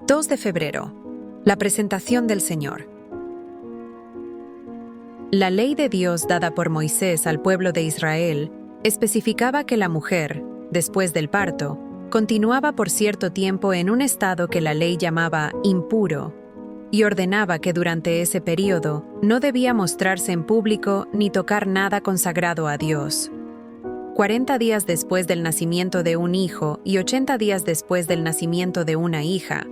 2 de febrero. La presentación del Señor. La ley de Dios dada por Moisés al pueblo de Israel especificaba que la mujer, después del parto, continuaba por cierto tiempo en un estado que la ley llamaba impuro, y ordenaba que durante ese período no debía mostrarse en público ni tocar nada consagrado a Dios. 40 días después del nacimiento de un hijo y 80 días después del nacimiento de una hija,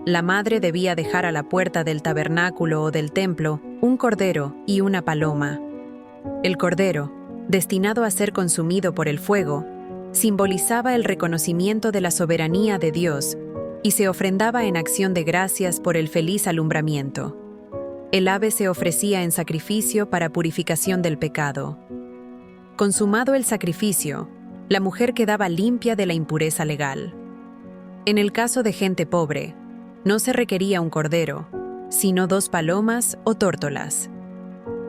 la madre debía dejar a la puerta del tabernáculo o del templo un cordero y una paloma. El cordero, destinado a ser consumido por el fuego, simbolizaba el reconocimiento de la soberanía de Dios y se ofrendaba en acción de gracias por el feliz alumbramiento. El ave se ofrecía en sacrificio para purificación del pecado. Consumado el sacrificio, la mujer quedaba limpia de la impureza legal. En el caso de gente pobre, no se requería un cordero, sino 2 palomas o tórtolas.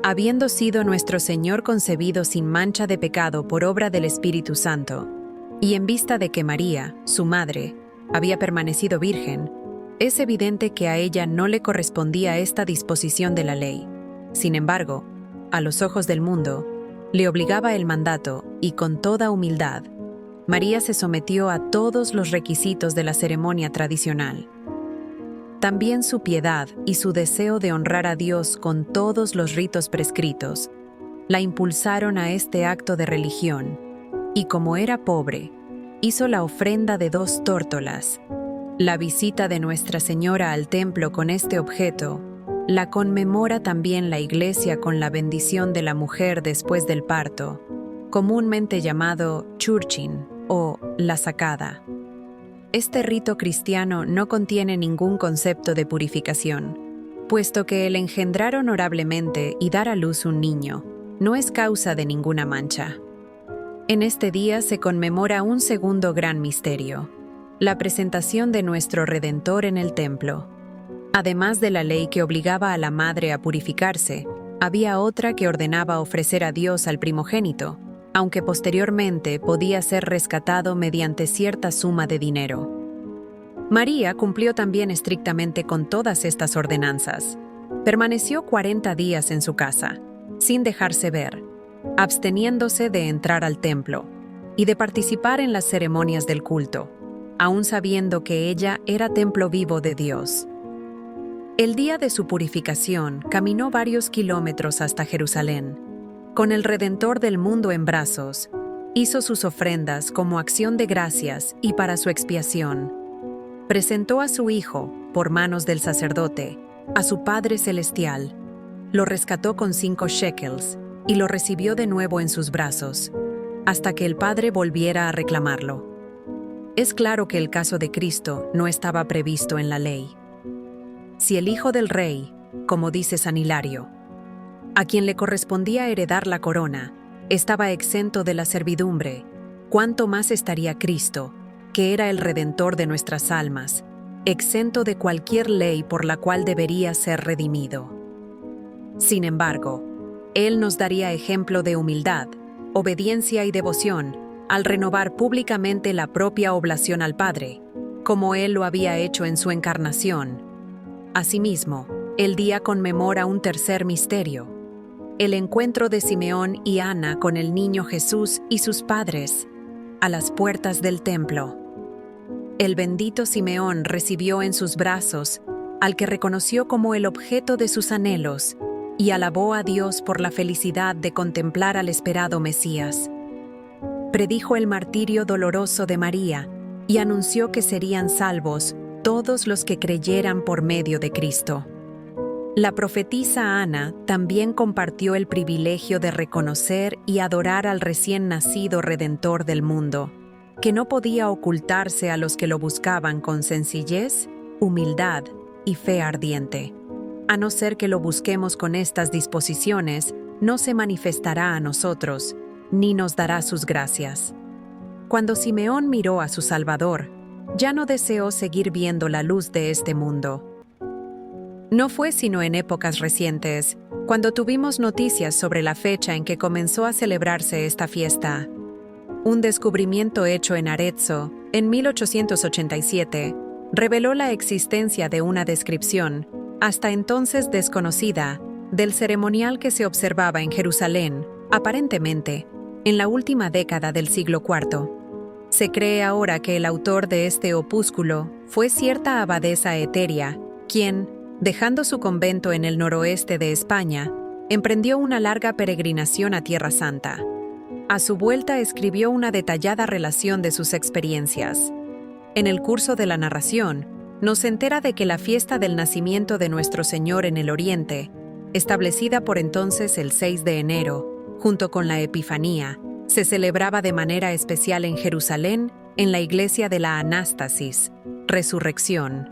Habiendo sido nuestro Señor concebido sin mancha de pecado por obra del Espíritu Santo, y en vista de que María, su madre, había permanecido virgen, es evidente que a ella no le correspondía esta disposición de la ley. Sin embargo, a los ojos del mundo, le obligaba el mandato y con toda humildad, María se sometió a todos los requisitos de la ceremonia tradicional. También su piedad y su deseo de honrar a Dios con todos los ritos prescritos la impulsaron a este acto de religión, y como era pobre, hizo la ofrenda de 2 tórtolas. La visita de Nuestra Señora al templo con este objeto la conmemora también la Iglesia con la bendición de la mujer después del parto, comúnmente llamado churchin o la sacada. Este rito cristiano no contiene ningún concepto de purificación, puesto que el engendrar honorablemente y dar a luz un niño no es causa de ninguna mancha. En este día se conmemora un segundo gran misterio, la presentación de nuestro Redentor en el templo. Además de la ley que obligaba a la madre a purificarse, había otra que ordenaba ofrecer a Dios al primogénito, aunque posteriormente podía ser rescatado mediante cierta suma de dinero. María cumplió también estrictamente con todas estas ordenanzas. Permaneció 40 días en su casa, sin dejarse ver, absteniéndose de entrar al templo y de participar en las ceremonias del culto, aun sabiendo que ella era templo vivo de Dios. El día de su purificación caminó varios kilómetros hasta Jerusalén. Con el Redentor del mundo en brazos, hizo sus ofrendas como acción de gracias y para su expiación. Presentó a su Hijo, por manos del sacerdote, a su Padre Celestial, lo rescató con 5 shekels y lo recibió de nuevo en sus brazos, hasta que el Padre volviera a reclamarlo. Es claro que el caso de Cristo no estaba previsto en la ley. Si el Hijo del Rey, como dice San Hilario, a quien le correspondía heredar la corona, estaba exento de la servidumbre, ¿cuánto más estaría Cristo, que era el Redentor de nuestras almas, exento de cualquier ley por la cual debería ser redimido? Sin embargo, Él nos daría ejemplo de humildad, obediencia y devoción al renovar públicamente la propia oblación al Padre, como Él lo había hecho en su encarnación. Asimismo, el día conmemora un tercer misterio, el encuentro de Simeón y Ana con el niño Jesús y sus padres, a las puertas del templo. El bendito Simeón recibió en sus brazos al que reconoció como el objeto de sus anhelos y alabó a Dios por la felicidad de contemplar al esperado Mesías. Predijo el martirio doloroso de María y anunció que serían salvos todos los que creyeran por medio de Cristo. La profetisa Ana también compartió el privilegio de reconocer y adorar al recién nacido Redentor del mundo, que no podía ocultarse a los que lo buscaban con sencillez, humildad y fe ardiente. A no ser que lo busquemos con estas disposiciones, no se manifestará a nosotros, ni nos dará sus gracias. Cuando Simeón miró a su Salvador, ya no deseó seguir viendo la luz de este mundo. No fue sino en épocas recientes, cuando tuvimos noticias sobre la fecha en que comenzó a celebrarse esta fiesta. Un descubrimiento hecho en Arezzo, en 1887, reveló la existencia de una descripción, hasta entonces desconocida, del ceremonial que se observaba en Jerusalén, aparentemente, en la última década del siglo IV. Se cree ahora que el autor de este opúsculo fue cierta abadesa Eteria, quien, dejando su convento en el noroeste de España, emprendió una larga peregrinación a Tierra Santa. A su vuelta escribió una detallada relación de sus experiencias. En el curso de la narración, nos entera de que la fiesta del nacimiento de Nuestro Señor en el Oriente, establecida por entonces el 6 de enero, junto con la Epifanía, se celebraba de manera especial en Jerusalén, en la iglesia de la Anástasis, Resurrección.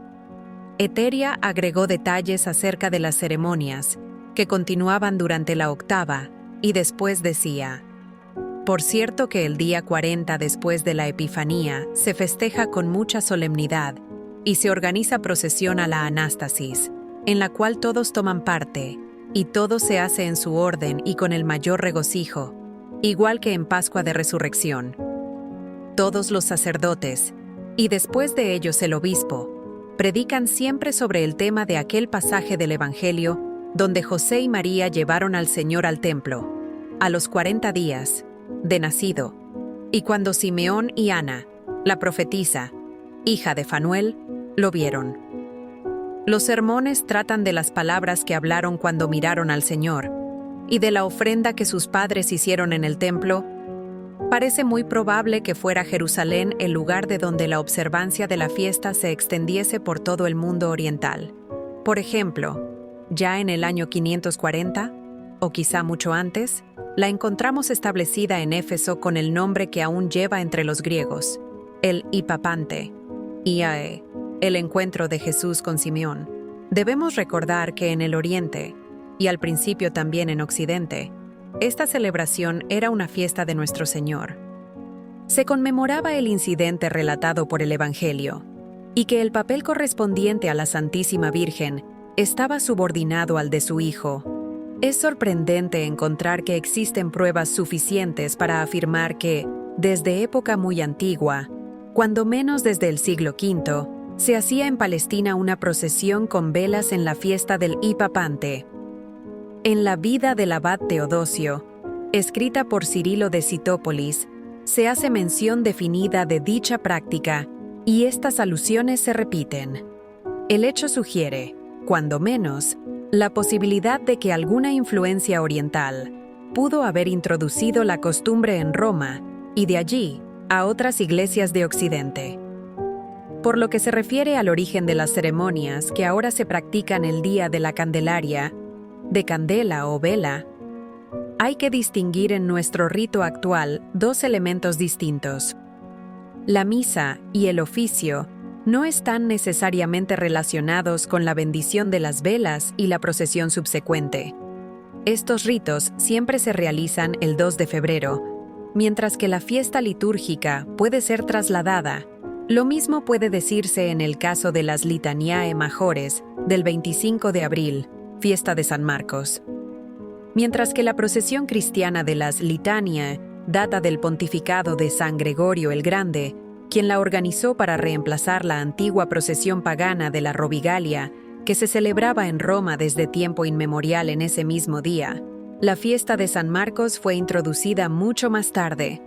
Eteria agregó detalles acerca de las ceremonias, que continuaban durante la octava, y después decía: por cierto que el día 40 después de la Epifanía se festeja con mucha solemnidad y se organiza procesión a la Anástasis, en la cual todos toman parte, y todo se hace en su orden y con el mayor regocijo, igual que en Pascua de Resurrección. Todos los sacerdotes, y después de ellos el obispo, predican siempre sobre el tema de aquel pasaje del Evangelio donde José y María llevaron al Señor al templo, a los 40 días de nacido, y cuando Simeón y Ana, la profetisa, hija de Fanuel, lo vieron. Los sermones tratan de las palabras que hablaron cuando miraron al Señor, y de la ofrenda que sus padres hicieron en el templo. Parece muy probable que fuera Jerusalén el lugar de donde la observancia de la fiesta se extendiese por todo el mundo oriental. Por ejemplo, ya en el año 540, o quizá mucho antes, la encontramos establecida en Éfeso con el nombre que aún lleva entre los griegos, el Hipapante, Iae, el encuentro de Jesús con Simeón. Debemos recordar que en el Oriente, y al principio también en Occidente, esta celebración era una fiesta de Nuestro Señor. Se conmemoraba el incidente relatado por el Evangelio, y que el papel correspondiente a la Santísima Virgen estaba subordinado al de su Hijo. Es sorprendente encontrar que existen pruebas suficientes para afirmar que, desde época muy antigua, cuando menos desde el siglo V, se hacía en Palestina una procesión con velas en la fiesta del Hipapante. En la vida del abad Teodosio, escrita por Cirilo de Citópolis, se hace mención definida de dicha práctica, y estas alusiones se repiten. El hecho sugiere, cuando menos, la posibilidad de que alguna influencia oriental pudo haber introducido la costumbre en Roma y de allí a otras iglesias de Occidente. Por lo que se refiere al origen de las ceremonias que ahora se practican el día de la Candelaria, de candela o vela, hay que distinguir en nuestro rito actual dos elementos distintos. La misa y el oficio no están necesariamente relacionados con la bendición de las velas y la procesión subsecuente. Estos ritos siempre se realizan el 2 de febrero, mientras que la fiesta litúrgica puede ser trasladada. Lo mismo puede decirse en el caso de las Litaniae Majores del 25 de abril, fiesta de San Marcos. Mientras que la procesión cristiana de las Litaniae data del pontificado de San Gregorio el Grande, quien la organizó para reemplazar la antigua procesión pagana de la Rovigalia, que se celebraba en Roma desde tiempo inmemorial en ese mismo día. La fiesta de San Marcos fue introducida mucho más tarde.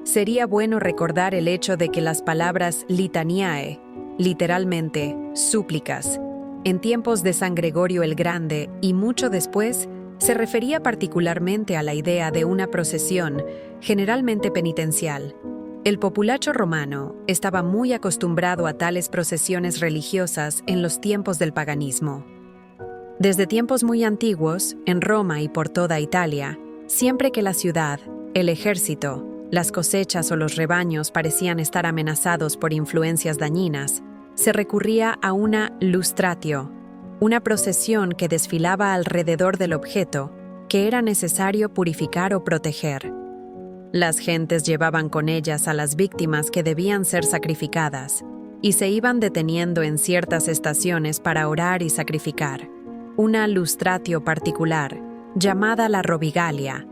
Sería bueno recordar el hecho de que las palabras litaniae, literalmente súplicas, en tiempos de San Gregorio el Grande y mucho después, se refería particularmente a la idea de una procesión, generalmente penitencial. El populacho romano estaba muy acostumbrado a tales procesiones religiosas en los tiempos del paganismo. Desde tiempos muy antiguos, en Roma y por toda Italia, siempre que la ciudad, el ejército, las cosechas o los rebaños parecían estar amenazados por influencias dañinas, se recurría a una lustratio, una procesión que desfilaba alrededor del objeto que era necesario purificar o proteger. Las gentes llevaban con ellas a las víctimas que debían ser sacrificadas, y se iban deteniendo en ciertas estaciones para orar y sacrificar. Una lustratio particular, llamada la Rovigalia,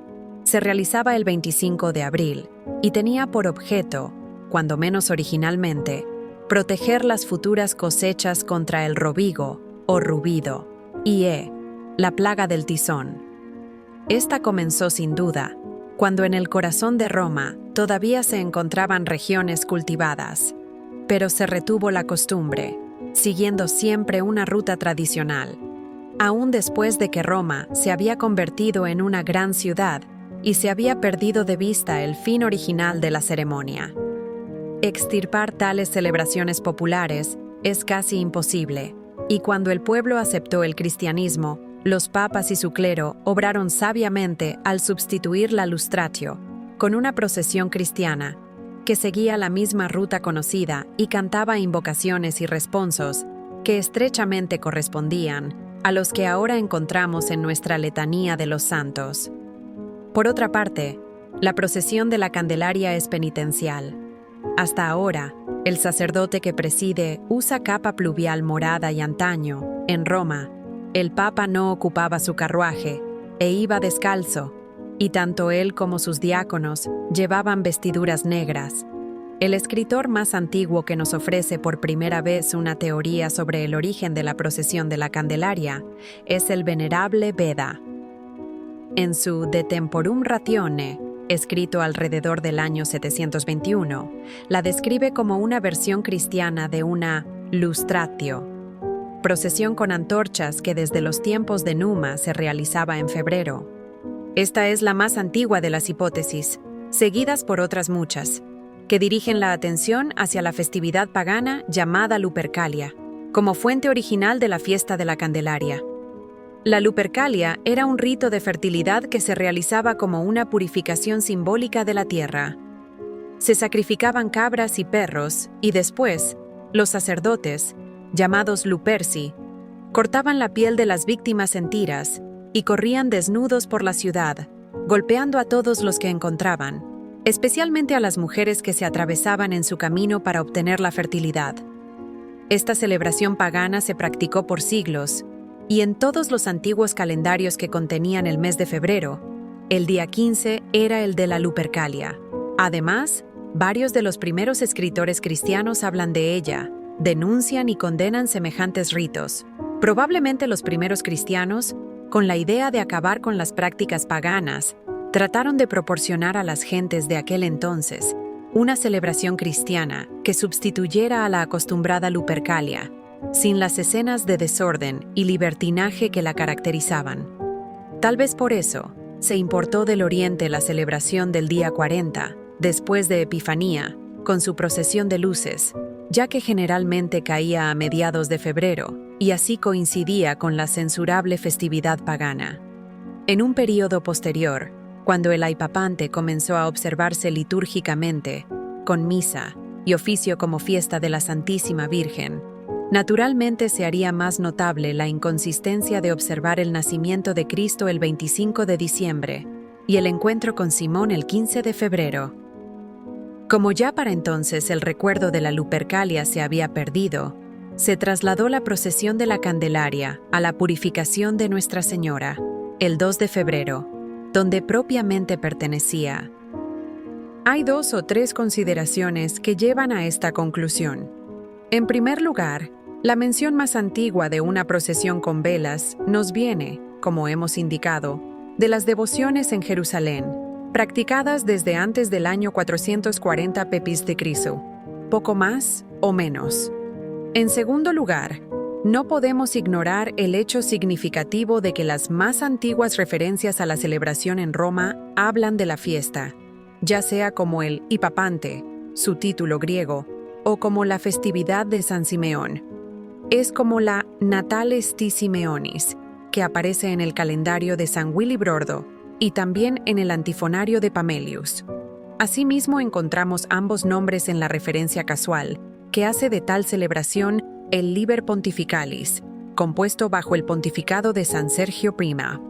se realizaba el 25 de abril y tenía por objeto, cuando menos originalmente, proteger las futuras cosechas contra el robigo o rubido, y la plaga del tizón. Esta comenzó sin duda, cuando en el corazón de Roma todavía se encontraban regiones cultivadas, pero se retuvo la costumbre, siguiendo siempre una ruta tradicional, aún después de que Roma se había convertido en una gran ciudad y se había perdido de vista el fin original de la ceremonia. Extirpar tales celebraciones populares es casi imposible, y cuando el pueblo aceptó el cristianismo, los papas y su clero obraron sabiamente al sustituir la lustratio con una procesión cristiana que seguía la misma ruta conocida y cantaba invocaciones y responsos que estrechamente correspondían a los que ahora encontramos en nuestra letanía de los santos. Por otra parte, la procesión de la Candelaria es penitencial. Hasta ahora, el sacerdote que preside usa capa pluvial morada y antaño, en Roma, el Papa no ocupaba su carruaje e iba descalzo, y tanto él como sus diáconos llevaban vestiduras negras. El escritor más antiguo que nos ofrece por primera vez una teoría sobre el origen de la procesión de la Candelaria es el venerable Beda. En su De Temporum Ratione, escrito alrededor del año 721, la describe como una versión cristiana de una lustratio, procesión con antorchas que desde los tiempos de Numa se realizaba en febrero. Esta es la más antigua de las hipótesis, seguidas por otras muchas, que dirigen la atención hacia la festividad pagana llamada Lupercalia, como fuente original de la fiesta de la Candelaria. La Lupercalia era un rito de fertilidad que se realizaba como una purificación simbólica de la tierra. Se sacrificaban cabras y perros, y después, los sacerdotes, llamados luperci, cortaban la piel de las víctimas en tiras y corrían desnudos por la ciudad, golpeando a todos los que encontraban, especialmente a las mujeres que se atravesaban en su camino para obtener la fertilidad. Esta celebración pagana se practicó por siglos, y en todos los antiguos calendarios que contenían el mes de febrero, el día 15 era el de la Lupercalia. Además, varios de los primeros escritores cristianos hablan de ella, denuncian y condenan semejantes ritos. Probablemente los primeros cristianos, con la idea de acabar con las prácticas paganas, trataron de proporcionar a las gentes de aquel entonces una celebración cristiana que sustituyera a la acostumbrada Lupercalia, sin las escenas de desorden y libertinaje que la caracterizaban. Tal vez por eso, se importó del Oriente la celebración del día 40, después de Epifanía, con su procesión de luces, ya que generalmente caía a mediados de febrero, y así coincidía con la censurable festividad pagana. En un período posterior, cuando el Aipapante comenzó a observarse litúrgicamente, con misa y oficio como fiesta de la Santísima Virgen, naturalmente se haría más notable la inconsistencia de observar el nacimiento de Cristo el 25 de diciembre y el encuentro con Simón el 15 de febrero. Como ya para entonces el recuerdo de la Lupercalia se había perdido, se trasladó la procesión de la Candelaria a la purificación de Nuestra Señora, el 2 de febrero, donde propiamente pertenecía. Hay 2 o 3 consideraciones que llevan a esta conclusión. En primer lugar, la mención más antigua de una procesión con velas nos viene, como hemos indicado, de las devociones en Jerusalén, practicadas desde antes del año 440 Pepis de Cristo, poco más o menos. En segundo lugar, no podemos ignorar el hecho significativo de que las más antiguas referencias a la celebración en Roma hablan de la fiesta, ya sea como el Hipapante, su título griego, o como la festividad de San Simeón. Es como la Natales di Simeonis, que aparece en el calendario de San Willibrordo y también en el antifonario de Pamelius. Asimismo encontramos ambos nombres en la referencia casual, que hace de tal celebración el Liber Pontificalis, compuesto bajo el pontificado de San Sergio Prima.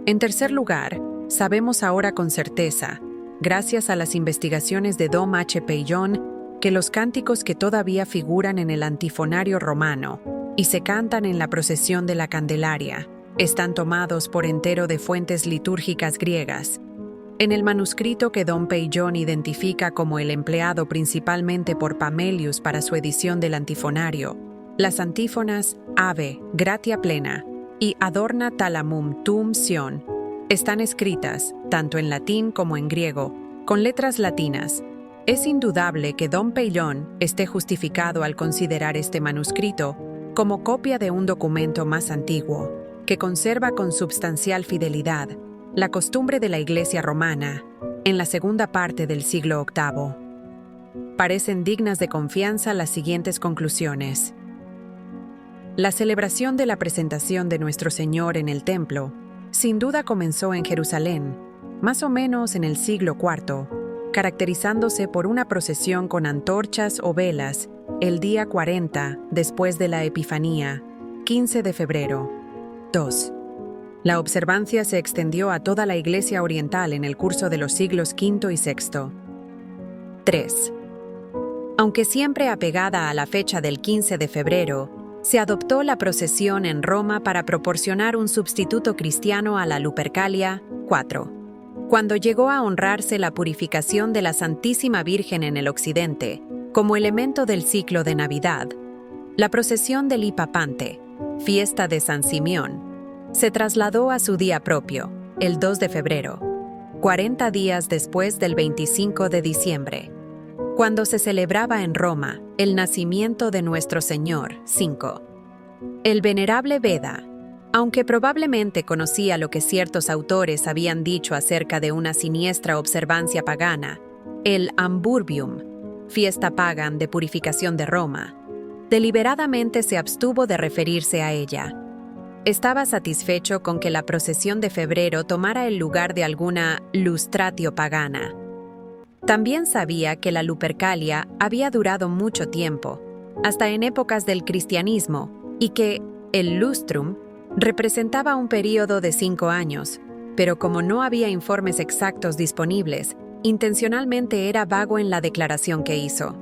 En tercer lugar, sabemos ahora con certeza, gracias a las investigaciones de Dom H. Peillon, que los cánticos que todavía figuran en el antifonario romano y se cantan en la procesión de la Candelaria están tomados por entero de fuentes litúrgicas griegas. En el manuscrito que Dom Perignon identifica como el empleado principalmente por Pamelius para su edición del antifonario, las antífonas Ave, gratia plena y Adorna talamum tuum Sion están escritas, tanto en latín como en griego, con letras latinas. Es indudable que Dom Perignon esté justificado al considerar este manuscrito como copia de un documento más antiguo, que conserva con substancial fidelidad la costumbre de la Iglesia romana en la segunda parte del siglo VIII. Parecen dignas de confianza las siguientes conclusiones. La celebración de la presentación de Nuestro Señor en el templo sin duda comenzó en Jerusalén, más o menos en el siglo IV, caracterizándose por una procesión con antorchas o velas el día 40 después de la Epifanía, 15 de febrero. 2. La observancia se extendió a toda la Iglesia oriental en el curso de los siglos V y VI. 3. Aunque siempre apegada a la fecha del 15 de febrero, se adoptó la procesión en Roma para proporcionar un sustituto cristiano a la Lupercalia. 4. Cuando llegó a honrarse la purificación de la Santísima Virgen en el occidente, como elemento del ciclo de Navidad, la procesión del Hipapante, fiesta de San Simeón, se trasladó a su día propio, el 2 de febrero, 40 días después del 25 de diciembre, cuando se celebraba en Roma el nacimiento de Nuestro Señor. 5. El venerable Beda, aunque probablemente conocía lo que ciertos autores habían dicho acerca de una siniestra observancia pagana, el Amburbium, fiesta pagan de purificación de Roma, deliberadamente se abstuvo de referirse a ella. Estaba satisfecho con que la procesión de febrero tomara el lugar de alguna lustratio pagana. También sabía que la Lupercalia había durado mucho tiempo, hasta en épocas del cristianismo, y que el lustrum representaba un período de 5 años, pero como no había informes exactos disponibles, intencionalmente era vago en la declaración que hizo.